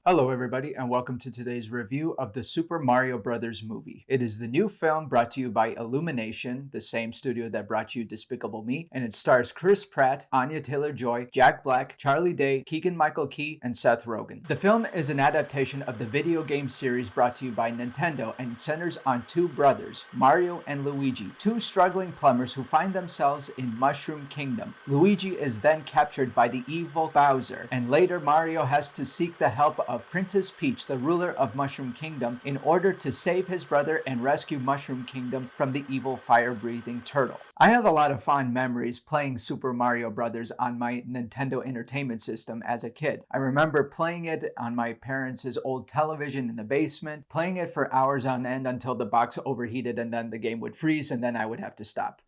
Hello everybody and welcome to today's review of the Super Mario Bros. Movie. It is the new film brought to you by Illumination, the same studio that brought you Despicable Me, and it stars Chris Pratt, Anya Taylor-Joy, Jack Black, Charlie Day, Keegan-Michael and Seth Rogen. The film is an adaptation of the video game series brought to you by Nintendo and centers on two brothers, Mario and Luigi, two struggling plumbers who find themselves in Mushroom Kingdom. Luigi is then captured by the evil Bowser, and later Mario has to seek the help of Princess Peach, the ruler of Mushroom Kingdom, in order to save his brother and rescue Mushroom Kingdom from the evil fire-breathing turtle. I have a lot of fond memories playing Super Mario Bros. On my Nintendo Entertainment System as a kid. I remember playing it on my parents' old television in the basement, playing it for hours on end until the box overheated and then the game would freeze and then I would have to stop.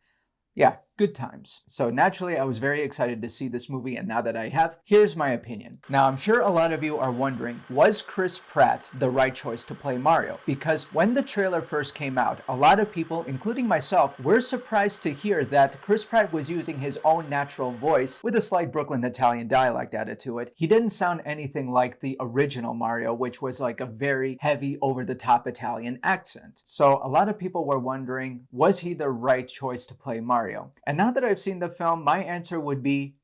Yeah, good times. So naturally, I was very excited to see this movie, and now that I have, here's my opinion. Now, I'm sure a lot of you are wondering, was Chris Pratt the right choice to play Mario? Because when the trailer first came out, a lot of people, including myself, were surprised to hear that Chris Pratt was using his own natural voice with a slight Brooklyn Italian dialect added to it. He didn't sound anything like the original Mario, which was like a very heavy, over-the-top Italian accent. So a lot of people were wondering, was he the right choice to play Mario? And now that I've seen the film, my answer would be,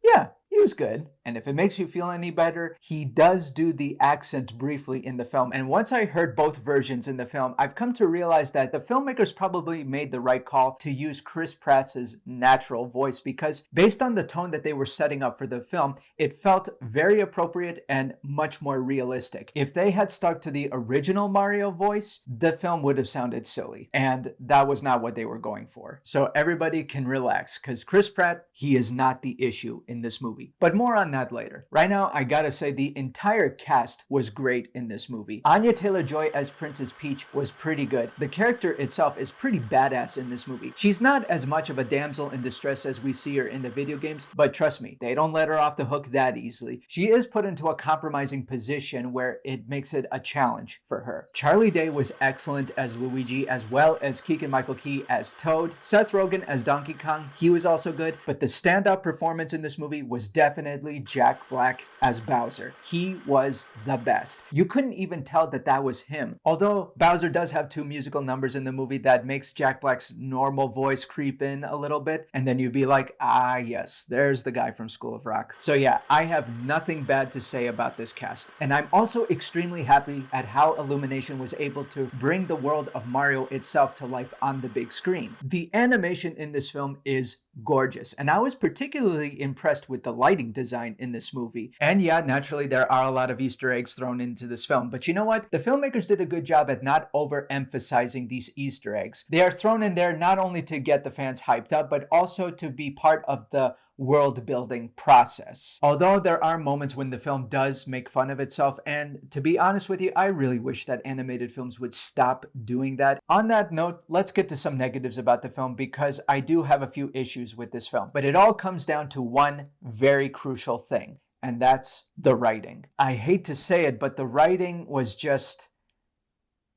yeah, he was good. And if it makes you feel any better, he does do the accent briefly in the film. And once I heard both versions in the film, I've come to realize that the filmmakers probably made the right call to use Chris Pratt's natural voice because based on the tone that they were setting up for the film, it felt very appropriate and much more realistic. If they had stuck to the original Mario voice, the film would have sounded silly. And that was not what they were going for. So everybody can relax because Chris Pratt, he is not the issue in this movie. But more on that later. Right now, I gotta say the entire cast was great in this movie. Anya Taylor-Joy as Princess Peach was pretty good. The character itself is pretty badass in this movie. She's not as much of a damsel in distress as we see her in the video games, but trust me, they don't let her off the hook that easily. She is put into a compromising position where it makes it a challenge for her. Charlie Day was excellent as Luigi, as well as Keegan-Michael as Toad. Seth Rogen as Donkey Kong, he was also good, but the standout performance in this movie was definitely Jack Black as Bowser. He was the best. You couldn't even tell that that was him. Although Bowser does have two musical numbers in the movie that makes Jack Black's normal voice creep in a little bit, and then you'd be like, ah yes, there's the guy from School of Rock. So yeah, I have nothing bad to say about this cast. And I'm also extremely happy at how Illumination was able to bring the world of Mario itself to life on the big screen. The animation in this film is gorgeous, and I was particularly impressed with the lighting design in this movie. And yeah, naturally there are a lot of Easter eggs thrown into this film, but you know what? The filmmakers did a good job at not overemphasizing these Easter eggs. They are thrown in there not only to get the fans hyped up, but also to be part of the world building process. Although there are moments when the film does make fun of itself, and to be honest with you, I really wish that animated films would stop doing that. On that note, let's get to some negatives about the film because I do have a few issues with this film. But it all comes down to one very crucial thing, and that's the writing. I hate to say it, but the writing was just,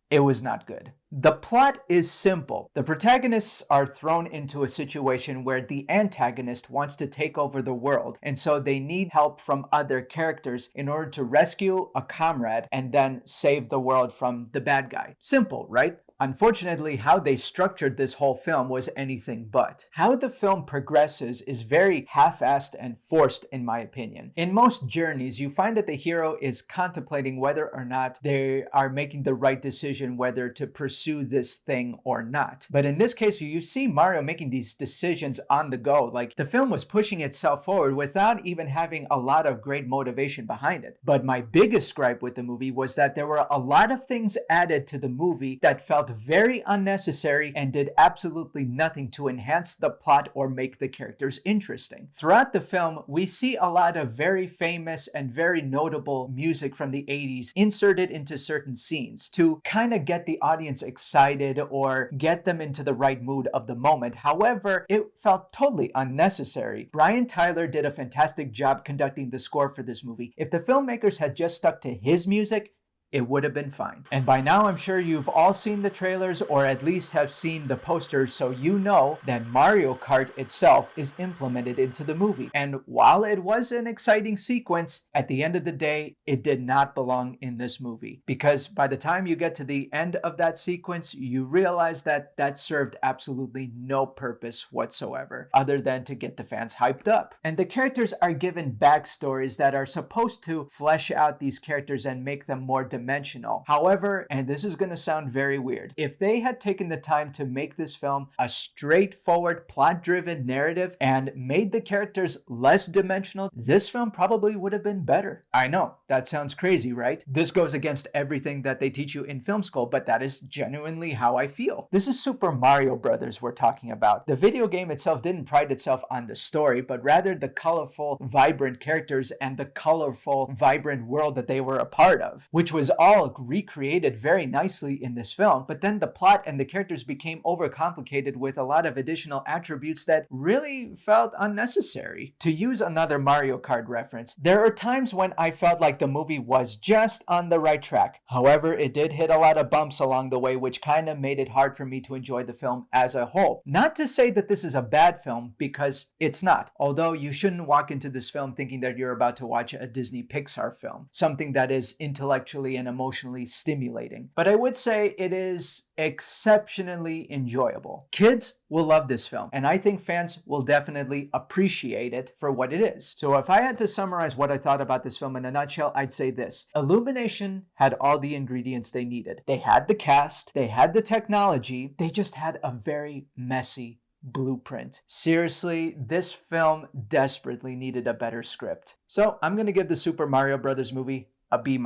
it was not good. The plot is simple. The protagonists are thrown into a situation where the antagonist wants to take over the world, and so they need help from other characters in order to rescue a comrade and then save the world from the bad guy. Simple, right? Unfortunately, how they structured this whole film was anything but. How the film progresses is very half-assed and forced in my opinion. In most journeys, you find that the hero is contemplating whether or not they are making the right decision whether to pursue this thing or not. But in this case, you see Mario making these decisions on the go. Like, the film was pushing itself forward without even having a lot of great motivation behind it. But my biggest gripe with the movie was that there were a lot of things added to the movie that felt very unnecessary and did absolutely nothing to enhance the plot or make the characters interesting. Throughout the film, we see a lot of very famous and very notable music from the 80s inserted into certain scenes to kind of get the audience excited or get them into the right mood of the moment. However, it felt totally unnecessary. Brian Tyler did a fantastic job conducting the score for this movie. If the filmmakers had just stuck to his music, it would have been fine. And by now, I'm sure you've all seen the trailers or at least have seen the posters, so you know that Mario Kart itself is implemented into the movie. And while it was an exciting sequence, at the end of the day, it did not belong in this movie. Because by the time you get to the end of that sequence, you realize that that served absolutely no purpose whatsoever, other than to get the fans hyped up. And the characters are given backstories that are supposed to flesh out these characters and make them more dimensional. However, and this is going to sound very weird, if they had taken the time to make this film a straightforward plot-driven narrative and made the characters less dimensional, this film probably would have been better. I know, that sounds crazy, right? This goes against everything that they teach you in film school, but that is genuinely how I feel. This is Super Mario Brothers we're talking about. The video game itself didn't pride itself on the story, but rather the colorful, vibrant characters and the colorful, vibrant world that they were a part of, which was all recreated very nicely in this film. But then the plot and the characters became overcomplicated with a lot of additional attributes that really felt unnecessary. To use another Mario Kart reference, there are times when I felt like the movie was just on the right track. However, it did hit a lot of bumps along the way, which kind of made it hard for me to enjoy the film as a whole. Not to say that this is a bad film, because it's not. Although you shouldn't walk into this film thinking that you're about to watch a Disney Pixar film, something that is intellectually and emotionally stimulating. But I would say it is exceptionally enjoyable. Kids will love this film, and I think fans will definitely appreciate it for what it is. So if I had to summarize what I thought about this film in a nutshell, I'd say this. Illumination had all the ingredients they needed. They had the cast, they had the technology, they just had a very messy blueprint. Seriously, this film desperately needed a better script. So I'm gonna give the Super Mario Brothers movie a B-.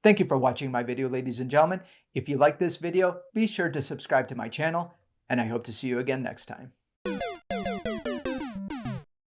Thank you for watching my video, ladies and gentlemen. If you like this video, be sure to subscribe to my channel, and I hope to see you again next time.